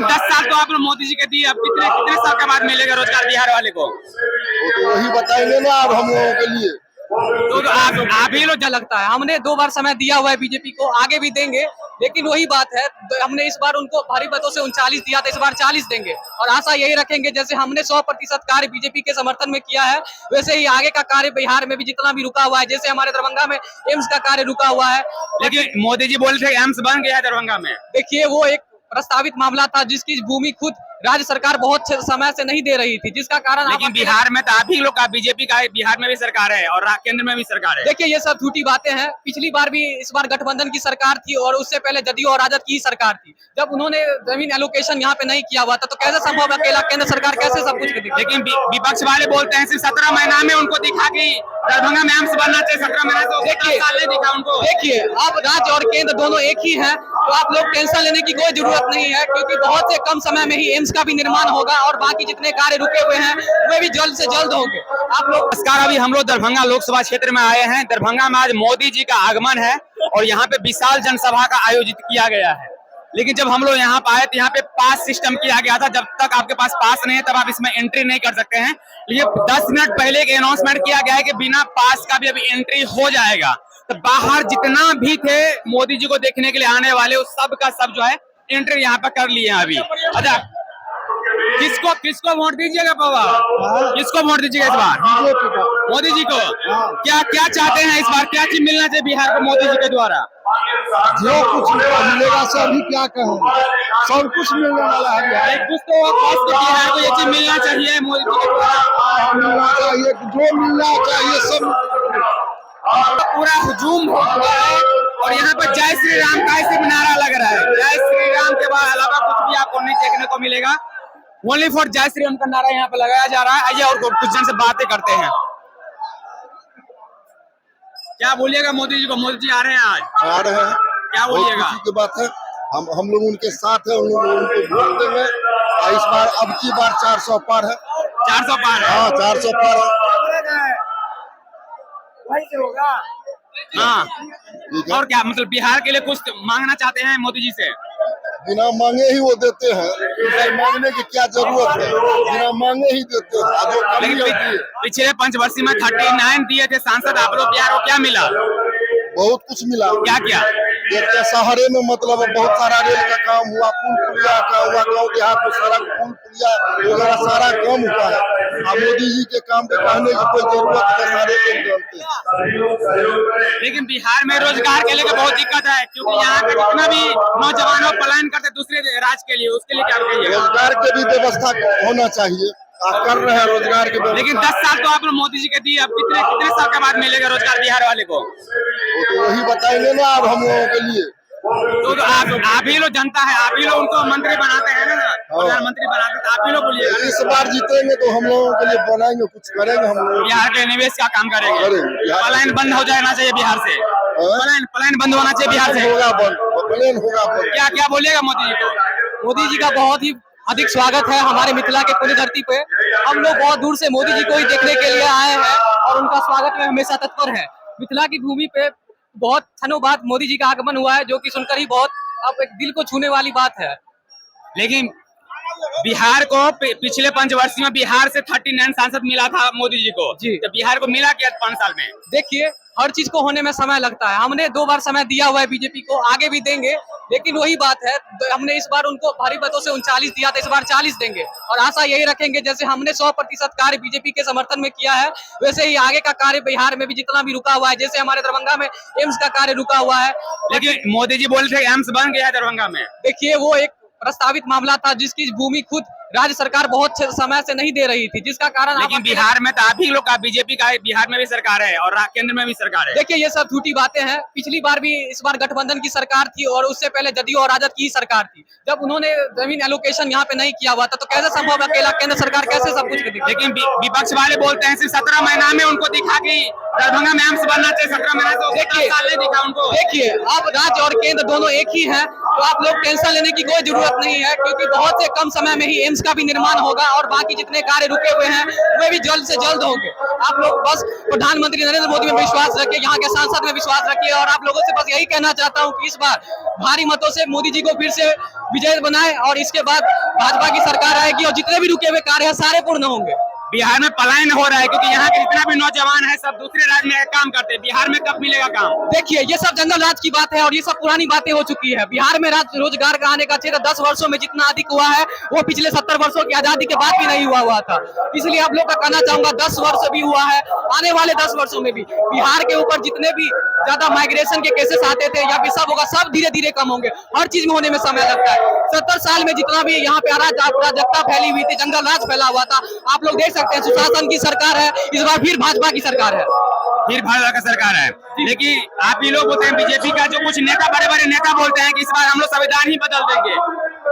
10 साल तो आप लोग मोदी जी के दिए, अब कितने कितने साल के बाद मिलेगा रोजगार बिहार वाले को? तो वही बताएंगे ना अब हम लोगों के लिए। तो आप ही लोग लगता है हमने 2 बार समय दिया हुआ है बीजेपी को, आगे भी देंगे, लेकिन वही बात है, हमने इस बार उनको भारी मतों से 39 दिया था, इस बार 40 देंगे और आशा यही रखेंगे जैसे हमने 100% कार्य बीजेपी के समर्थन में किया है, वैसे ही आगे का कार्य बिहार में भी जितना भी रुका हुआ है, जैसे हमारे दरभंगा में एम्स का कार्य रुका हुआ है। लेकिन मोदी जी बोल रहे थे एम्स बन गया है दरभंगा में। देखिए वो एक प्रस्तावित मामला था जिसकी भूमि खुद राज्य सरकार बहुत समय से नहीं दे रही थी, जिसका कारण लेकिन बिहार में तो आप ही लोग का बीजेपी का बिहार में भी सरकार है और केंद्र में भी सरकार है। देखिए ये सब झूठी बातें हैं, पिछली बार भी इस बार गठबंधन की सरकार थी और उससे पहले जदयू और राजद की सरकार थी। जब उन्होंने जमीन एलोकेशन यहाँ पे नहीं किया हुआ था तो कैसे संभव है अकेला केंद्र सरकार कैसे सब कुछ कर? लेकिन विपक्ष वाले बोलते हैं सिर्फ 17 महीना में उनको दिखा कि दरभंगा में एम्स बनना चाहिए, 17 महीना से देखिए साल नहीं दिखा उनको। देखिए अब राज्य और केंद्र दोनों एक ही है, तो आप लोग टेंशन लेने की कोई जरूरत नहीं है, क्योंकि बहुत से कम समय में ही एम्स का भी निर्माण होगा और बाकी जितने कार्य रुके हुए हैं वे भी जल्द से जल्द होंगे। आप लोग नमस्कार, अभी हम लोग दरभंगा लोकसभा क्षेत्र में आए हैं। दरभंगा में आज मोदी जी का आगमन है और यहाँ पे विशाल जनसभा का आयोजित किया गया है, लेकिन जब हम लोग यहाँ पे आए तो यहाँ पे पास सिस्टम किया गया था। जब तक आपके पास पास नहीं है तब आप इसमें एंट्री नहीं कर सकते हैं। ये 10 मिनट पहले एक अनाउंसमेंट किया गया है कि बिना पास का भी अभी एंट्री हो जाएगा। तो बाहर जितना भी थे मोदी जी को देखने के लिए आने वाले, उस सब का सब जो है एंट्री यहाँ पे कर लिए हैं अभी। अच्छा, किसको वोट दीजिएगा बाबा? किसको वोट दीजिएगा इस बार? मोदी जी को। क्या क्या चाहते हैं इस बार, क्या चीज मिलना चाहिए बिहार को मोदी जी के द्वारा? जो कुछ मिलेगा सभी क्या कहें, सब कुछ मिलने वाला है। कुछ तो बिहार को ये चीज मिलना चाहिए मोदी जी के द्वारा, मिलना चाहिए, जो मिलना चाहिए सब। पूरा हुजूम हो गया है और यहाँ पर जय श्री राम का ऐसे नारा लग रहा है। जय श्री राम के बाद अलावा कुछ भी आपको नहीं देखने को मिलेगा। ओनली फॉर जय श्री राम का नारा यहाँ पे लगाया जा रहा है। आइए और कुछ जन से बातें करते हैं। क्या बोलिएगा मोदी जी को? मोदी जी आ रहे हैं, आज आ रहे हैं, क्या बोलिएगा? खुशी की बात है, हम लोग उनके साथ हैं, उनको वोट देंगे। इस बार अब की बार 400 पार है। 400 पार है? हाँ 400 पार है। हाँ, और क्या मतलब बिहार के लिए कुछ मांगना चाहते हैं मोदी जी से? बिना मांगे ही वो देते हैं, मांगने की क्या जरूरत है, बिना मांगे ही देते हैं। लेकिन पिछले 5 वर्ष में 39 दिए थे सांसद, आप लोग बिहार को क्या मिला? बहुत कुछ मिला। क्या क्या? देखते शहरे में मतलब बहुत सारा रेल का काम हुआ, पुल पुलिया का हुआ, गाँव देहात में सड़क पुल पुलिया वगैरह सारा काम हुआ है। अब मोदी जी के काम पे कहने की कोई जरूरत है, सारे लोग जानते हैं। लेकिन बिहार में रोजगार के लिए बहुत दिक्कत है, क्योंकि यहाँ पे जितना भी नौजवानों पलायन करते दूसरे राज्य के लिए, उसके लिए क्या कहिएगा? रोजगार के भी व्यवस्था होना चाहिए, कर रहे हैं रोजगार की व्यवस्था। लेकिन 10 साल तो आप लोग मोदी जी के दिए, अब कितने कितने साल के बाद मिलेगा रोजगार बिहार वाले को? तो वही बताएंगे ना अब हम लोगों के लिए। तो आप ही लोग जनता है, आप ही लोग उनको मंत्री बनाते हैं ना, प्रधानमंत्री बनाते हैं, आप ही लोग बोलिएगा। इस बार जीतेंगे तो हम लोगों के लिए बनाएंगे, कुछ करेंगे हम लोग। बिहार के निवेश का काम करेंगे। पलायन बंद हो जाना चाहिए बिहार से, पलायन बंद होना चाहिए बिहार से। होगा बंद, पलायन होगा बंद। क्या क्या बोलिएगा मोदी जी को? मोदी जी का बहुत ही अधिक स्वागत है हमारे मिथिला के पूरी धरती पे। हम लोग बहुत दूर से मोदी जी को ही देखने के लिए आए हैं और उनका स्वागत में हमेशा तत्पर है। मिथिला की भूमि पे बहुत क्षणों बाद मोदी जी का आगमन हुआ है, जो कि सुनकर ही बहुत अब एक दिल को छूने वाली बात है। लेकिन बिहार को पिछले 5 वर्ष में बिहार से 39 सांसद मिला था मोदी जी को जी, तो बिहार को मिला क्या 5 साल में? देखिए हर चीज को होने में समय लगता है। हमने 2 बार समय दिया हुआ है बीजेपी को, आगे भी देंगे, लेकिन वही बात है, हमने इस बार उनको भारी मतों से 39 दिया था, इस बार 40 देंगे और आशा यही रखेंगे जैसे हमने 100% कार्य बीजेपी के समर्थन में किया है, वैसे ही आगे का कार्य बिहार में भी जितना भी रुका हुआ है, जैसे हमारे दरभंगा में एम्स का कार्य रुका हुआ है। लेकिन मोदी जी बोल रहे थे एम्स बन गया है दरभंगा में। देखिए वो एक प्रस्तावित मामला था जिसकी भूमि खुद राज्य सरकार बहुत समय से नहीं दे रही थी, जिसका कारण लेकिन बिहार में तो आप ही लोग का बीजेपी का बिहार में भी सरकार है और केंद्र में भी सरकार है। देखिए ये सब झूठी बातें हैं, पिछली बार भी इस बार गठबंधन की सरकार थी और उससे पहले जदयू और राजद की सरकार थी। जब उन्होंने जमीन एलोकेशन यहाँ पे नहीं किया हुआ था तो कैसे संभव है अकेला केंद्र सरकार कैसे सब कुछ कर? लेकिन विपक्ष वाले बोलते हैं सिर्फ 17 महीना में उनको दिखा कि दरभंगा में एम्स बनना चाहिए, 17 महीना से देखिए साल नहीं दिखा उनको। देखिए अब राज्य और केंद्र दोनों एक ही है, तो आप लोग टेंशन लेने की कोई जरूरत नहीं है, क्योंकि बहुत से कम समय में ही एम्स उसका भी निर्माण होगा और बाकी जितने कार्य रुके हुए हैं वे भी जल्द से जल्द होंगे। आप लोग बस प्रधानमंत्री नरेंद्र मोदी में विश्वास रखिए, यहाँ के सांसद में विश्वास रखिए और आप लोगों से बस यही कहना चाहता हूँ कि इस बार भारी मतों से मोदी जी को फिर से विजय बनाए और इसके बाद भाजपा की सरकार आएगी और जितने भी रुके हुए कार्य हैं सारे पूर्ण होंगे। बिहार में पलायन हो रहा है क्योंकि यहाँ के जितना भी नौजवान है सब दूसरे राज्य में काम करते हैं, बिहार में कब मिलेगा काम? देखिए ये सब जंगल राज की बात है और ये सब पुरानी बातें हो चुकी है। बिहार में रोजगार का आने का क्षेत्र 10 वर्षों में जितना अधिक हुआ है वो पिछले 70 वर्षों की आजादी के बाद भी नहीं हुआ था। इसलिए आप लोग का कहना चाहूंगा 10 वर्ष भी हुआ है, आने वाले 10 वर्षों में भी बिहार के ऊपर जितने भी ज्यादा माइग्रेशन के केसेस आते थे या फिर सब होगा सब धीरे धीरे कम होंगे। हर चीज में होने में समय लगता है। 70 साल में जितना भी यहाँ पे अराजकता फैली हुई थी, जंगल राज फैला हुआ था, आप लोग देख सकते हैं सुशासन की सरकार है, इस बार फिर भाजपा की सरकार है, फिर भाजपा का सरकार है। लेकिन आप ही लोग बोलते हैं बीजेपी का जो कुछ नेता बड़े बड़े नेता बोलते हैं कि इस बार हम लोग संविधान ही बदल देंगे।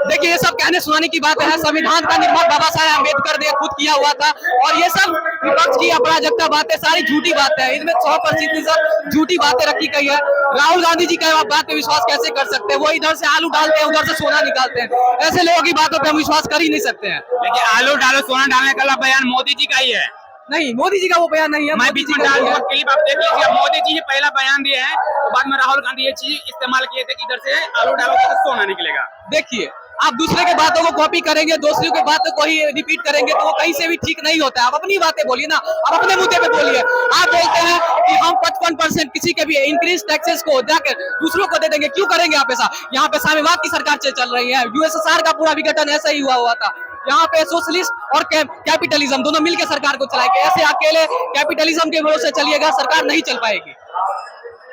देखिए ये सब कहने सुनाने की बात है। संविधान का निर्माण बाबा साहेब अम्बेडकर ने खुद किया हुआ था और ये सब विपक्ष की अपराजकता बातें सारी झूठी बातें हैं। इसमें 100% झूठी बातें रखी गई है। राहुल गांधी जी का बात पे विश्वास कैसे कर सकते हैं? वो इधर से आलू डालते हैं, उधर से सोना निकालते हैं। ऐसे लोगों की बातों पे हम विश्वास कर ही नहीं सकते हैं। लेकिन आलू डालो सोना डालने का बयान मोदी जी का ही है। नहीं, मोदी जी का वो बयान नहीं है। मैं बीच में डाल दूंगा क्लिप, आप देख लीजिए। मोदी जी ने पहला बयान दिए हैं तो बाद में राहुल गांधी ये चीज इस्तेमाल किए थे कि इधर से आलू डालो तो सोना निकलेगा। देखिए आप दूसरे के बातों को कॉपी करेंगे, दूसरे के बातों को ही रिपीट करेंगे तो वो कहीं से भी ठीक नहीं होता है। आप अपनी बातें बोलिए ना, आप अपने मुद्दे पे बोलिए। आप बोलते हैं कि हम 55% किसी के भी इंक्रीज टैक्सेस को जाकर दूसरों को दे देंगे, क्यों करेंगे आप ऐसा? यहाँ पे साम्यवाद की सरकार चल रही है। यूएसएसआर का पूरा विघटन ऐसा ही हुआ था। यहाँ पे सोशलिस्ट और कैपिटलिज्म दोनों मिलकर सरकार को चलाएंगे। ऐसे अकेले कैपिटलिज्म के भरोसे चलिएगा सरकार नहीं चल पाएगी।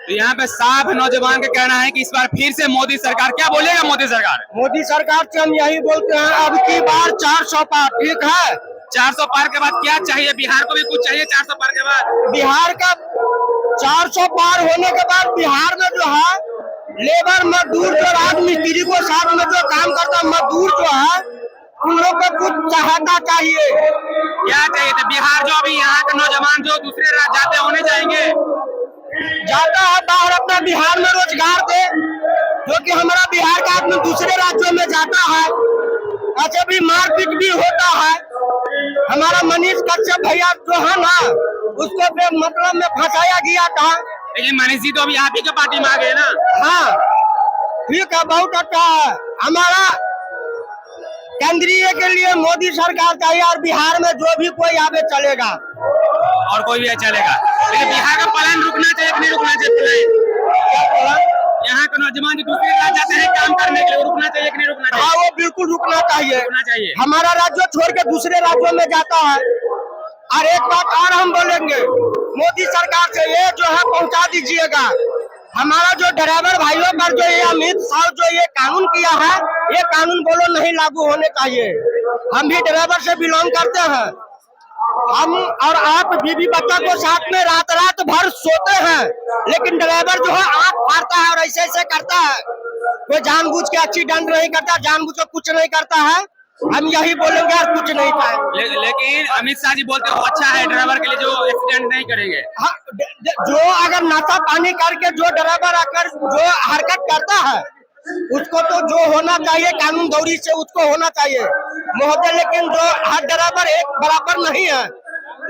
तो यहाँ पे साफ नौजवान का कहना है कि इस बार फिर से मोदी सरकार। क्या बोलेगा मोदी सरकार? मोदी सरकार से हम यही बोलते हैं अब की बार 400 पार, ठीक है? 400 पार के बाद क्या चाहिए? बिहार को भी कुछ चाहिए 400 पार के बाद? बिहार का 400 पार होने के बाद बिहार में जो है लेबर मजदूर जो राजमिस्त्री को साथ में जो काम करता मजदूर जो है उन लोग को कुछ सहायता चाहिए। क्या चाहिए? तो बिहार जो अभी यहाँ के नौजवान जो दूसरे राज्य जाते होने जाएंगे, जाता है बाहर अपना बिहार में रोजगार दे, जो कि हमारा बिहार का आदमी दूसरे राज्यों में जाता है। अच्छा भी मारपीट भी होता है। हमारा मनीष कश्यप भैया जो है ना उसको मतलब में फंसाया गया था। लेकिन मनीष जी तो अभी आप ही के पार्टी में आ गए ना। हाँ ठीक है, बहुत अच्छा है। हमारा केंद्रीय के लिए मोदी सरकार चाहिए और बिहार में जो भी कोई आवे चलेगा और कोई भी चलेगा। लेकिन बिहार का पलायन रुकना चाहिए कि नहीं रुकना चाहिए? यहाँ के नौजवान जो दूसरे राज्य जाते हैं काम करने के लिए, रुकना चाहिए कि नहीं रुकना चाहिए? हाँ वो बिल्कुल रुकना चाहिए। रुकना चाहिए। हमारा राज्य छोड़ के दूसरे राज्यों में जाता है। और एक बात और हम बोलेंगे मोदी सरकार से, ये जो है पहुंचा दीजिएगा। हमारा जो ड्राइवर भाइयों पर जो ये अमित शाह जो ये कानून किया है, ये कानून बोलो नहीं लागू होने चाहिए। हम भी ड्राइवर से बिलोंग करते हैं। हम और आप बीवी बच्चा को साथ में रात रात भर सोते हैं, लेकिन ड्राइवर जो है आंख फाड़ता है और ऐसे ऐसे करता है। कोई जानबूझ के एक्सीडेंट नहीं करता, जानबूझ के कुछ नहीं करता है। हम यही बोलेंगे और कुछ नहीं पाए। लेकिन अमित शाह जी बोलते हो अच्छा है ड्राइवर के लिए जो एक्सीडेंट नहीं करेंगे। हाँ, जो अगर नशा पानी करके जो ड्राइवर आकर जो हरकत करता है उसको तो जो होना चाहिए कानून दौरी से उसको होना चाहिए महोदय। लेकिन जो हर ड्राइवर एक बराबर नहीं है।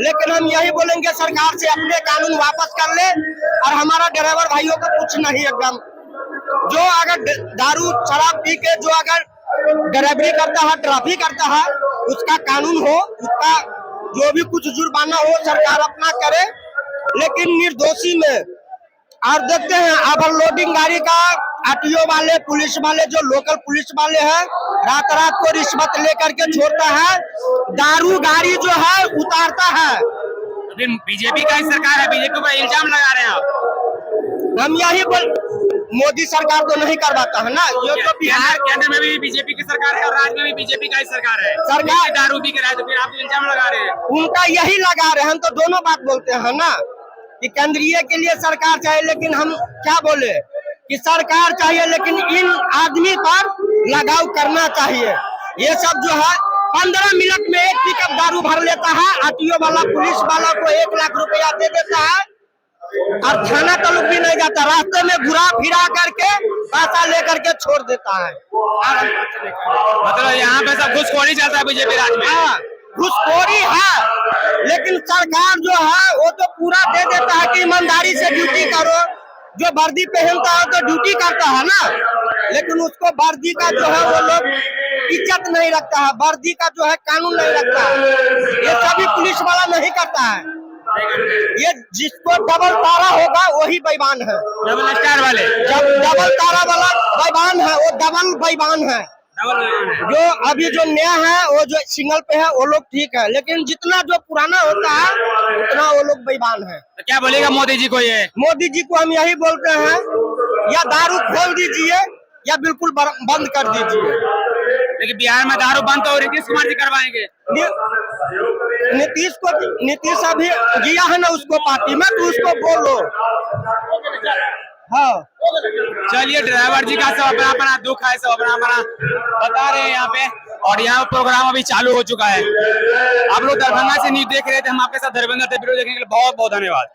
लेकिन हम यही बोलेंगे सरकार से अपने कानून वापस कर ले और हमारा ड्राइवर भाइयों को कुछ नहीं एकदम। जो अगर दारू शराब पी के जो अगर ड्राइवरी करता है, ट्रैफिक करता है, उसका कानून हो, उसका जो भी कुछ जुर्माना हो सरकार अपना करे, लेकिन निर्दोषी में। और देखते हैं ओवरलोडिंग गाड़ी का आरटीओ वाले पुलिस वाले जो लोकल पुलिस वाले हैं रात रात को रिश्वत लेकर के छोड़ता है, दारू गाड़ी जो है उतारता है। लेकिन बीजेपी का ही सरकार है, बीजेपी पर इल्जाम लगा रहे हैं आप। हम यही बोल, मोदी सरकार तो नहीं करवाता है ना। ये तो बिहार केंद्र में भी बीजेपी की सरकार है और राज्य में भी बीजेपी का ही सरकार है। सरकार दारू पी के रहे तो फिर आप इल्जाम लगा रहे हैं। उनका यही लगा रहे हैं। हम तो दोनों बात बोलते हैं ना कि केंद्रीय के लिए सरकार चाहिए, लेकिन हम क्या बोले कि सरकार चाहिए लेकिन इन आदमी पर लगाव करना चाहिए। ये सब जो है 15 मिनट में एक पिकअप दारू भर लेता है, आरटीओ वाला पुलिस वाला को 1 लाख रुपया दे देता है और थाना तलक भी नहीं जाता, रास्ते में घुरा फिरा करके पैसा लेकर के छोड़ देता है। मतलब यहाँ पे सब घुसखोरी चलता है बीजेपी राज में। हाँ, घुसखोरी है, लेकिन सरकार जो है वो तो पूरा दे देता है कि ईमानदारी से ड्यूटी करो। जो वर्दी पहनता है तो ड्यूटी करता है ना, लेकिन उसको वर्दी का जो है वो लोग इज्जत नहीं रखता है, वर्दी का जो है कानून नहीं रखता है। ये सभी पुलिस वाला नहीं करता है। ये जिसको डबल तारा होगा वही बेईमान है। डबल स्टार वाले जब डबल तारा वाला बेईमान है, वो डबल बेईमान है। जो अभी जो नया है वो जो सिंगल पे है वो लोग ठीक है, लेकिन जितना जो पुराना होता है उतना वो लोग बेईमान है। तो क्या बोलेगा मोदी जी को? ये मोदी जी को हम यही बोलते हैं, या दारू खोल दीजिए या बिल्कुल बंद कर दीजिए। लेकिन बिहार में दारू बंद तो नीतीश कुमार जी करवाएंगे। नीतीश अभी दिया है ना उसको पार्टी में, तो उसको बोलो। हाँ, चलिए, ड्राइवर जी का सब अपना अपना दुख है, सब अपना अपना बता रहे हैं यहाँ पे। और यहाँ प्रोग्राम अभी चालू हो चुका है। आप लोग दरभंगा से न्यूज देख रहे थे, हम आपके साथ धर्मेंद्र थे। वीडियो देखने के लिए बहुत बहुत धन्यवाद।